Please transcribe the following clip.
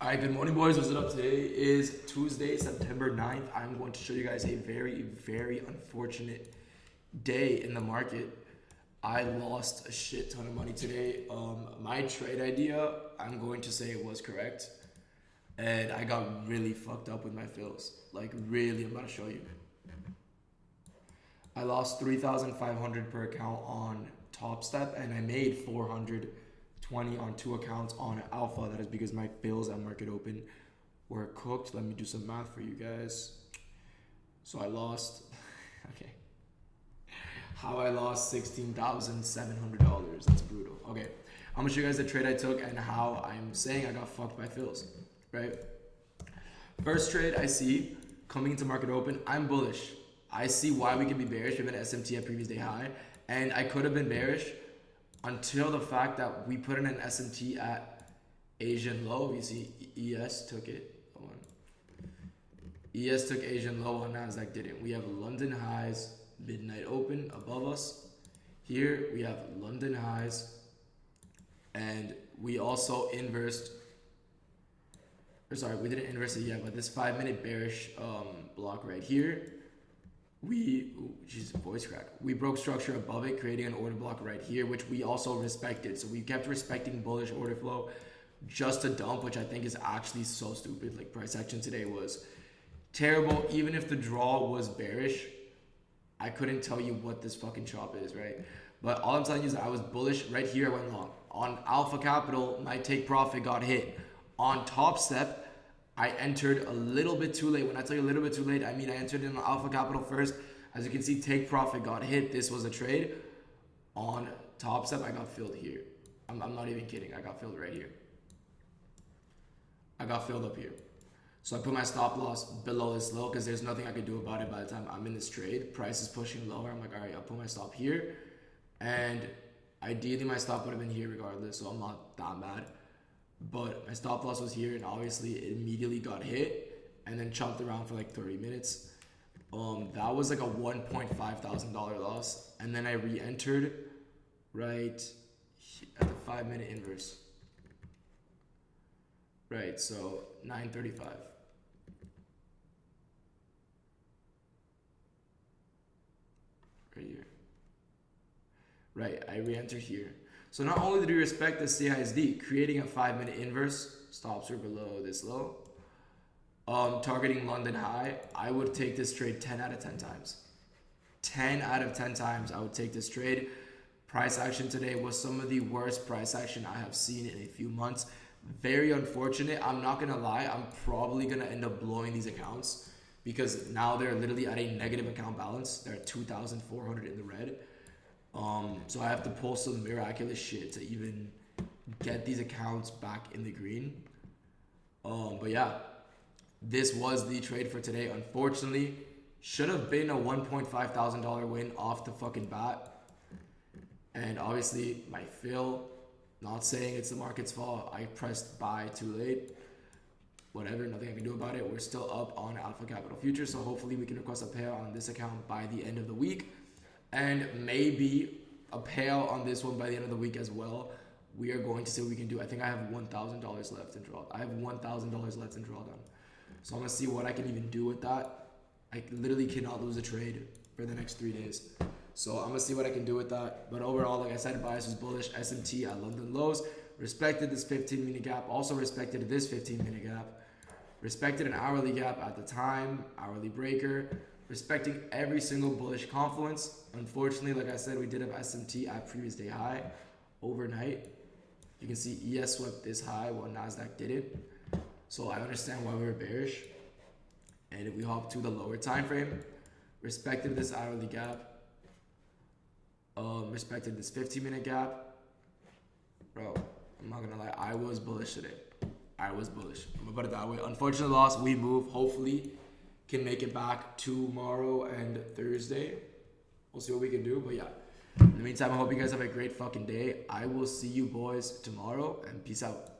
Alright, good morning, boys. What's up? Today is Tuesday, September 9th. I'm going to show you guys a very, very unfortunate day in the market. I lost a shit ton of money today. My trade idea, I'm going to say it was correct. And I got really fucked up with my fills. Like, really, I'm about to show you. I lost 3,500 per account on Top Step, and I made 420 on two accounts on Alpha. That is because my fills at market open were cooked. Let me do some math for you guys. So I lost, okay. How I lost $16,700. That's brutal. Okay, I'm gonna show you guys the trade I took and how I'm saying I got fucked by fills, right? First trade I see coming into market open, I'm bullish. I see why we can be bearish. We have an SMT at previous day high, and I could have been bearish until the fact that we put in an SMT at Asian low. You see ES took it. Hold on. ES took Asian low on Nasdaq didn't. We have London highs, midnight open above us. Here we have London highs, and we also inversed. Or sorry, we didn't inverse it yet, but this 5-minute bearish block right here. Voice crack. We broke structure above it, creating an order block right here, which we also respected. So we kept respecting bullish order flow just to dump, which I think is actually so stupid. Like, price action today was terrible. Even if the draw was bearish, I couldn't tell you what this fucking chop is, right? But all I'm telling you is that I was bullish. Right here, I went long. On Alpha Capital, my take profit got hit. On Top Step, I entered a little bit too late. When I tell you a little bit too late, I mean I entered in on Alpha Capital first. As you can see, take profit got hit. This was a trade. On Top Step, I got filled here. I'm not even kidding. I got filled right here. I got filled up here. So I put my stop loss below this low because there's nothing I could do about it by the time I'm in this trade. Price is pushing lower. I'm like, all right, I'll put my stop here. And ideally, my stop would have been here regardless, so I'm not that mad. But my stop loss was here, and obviously it immediately got hit and then chopped around for like 30 minutes. That was like a $1.5 thousand loss, and then I re-entered right at the 5-minute inverse. Right, so 9:35. Right here. Right, I re-entered here. So not only did we respect the CISD, creating a 5-minute inverse, stops were below this low, targeting London high, I would take this trade 10 out of 10 times. 10 out of 10 times I would take this trade. Price action today was some of the worst price action I have seen in a few months. Very unfortunate. I'm not going to lie. I'm probably going to end up blowing these accounts because now they're literally at a negative account balance. They're at 2,400 in the red. So I have to pull some miraculous shit to even get these accounts back in the green. But yeah, this was the trade for today. Unfortunately, should have been a $1.5 thousand win off the fucking bat. And obviously my fill, not saying it's the market's fault. I pressed buy too late. Whatever, nothing I can do about it. We're still up on Alpha Capital Futures, so hopefully we can request a payout on this account by the end of the week. And maybe a payout on this one by the end of the week as well. We are going to see what we can do. I think I have $1,000 left in draw. I have $1,000 left in drawdown. So I'm going to see what I can even do with that. I literally cannot lose a trade for the next 3 days. So I'm going to see what I can do with that. But overall, like I said, bias was bullish. SMT at London lows. Respected this 15-minute gap. Also respected this 15-minute gap. Respected an hourly gap at the time. Hourly breaker. Respecting every single bullish confluence. Unfortunately, like I said, we did have SMT at previous day high overnight. You can see ES swept this high while Nasdaq didn't. So I understand why we were bearish. And if we hop to the lower time frame, respected this hourly gap, respected this 15-minute gap. Bro, I'm not gonna lie, I was bullish today. I was bullish. I'm gonna put it that way. Unfortunate loss. We move. Hopefully can make it back tomorrow and Thursday. We'll see what we can do. But yeah, in the meantime, I hope you guys have a great fucking day. I will see you boys tomorrow, and peace out.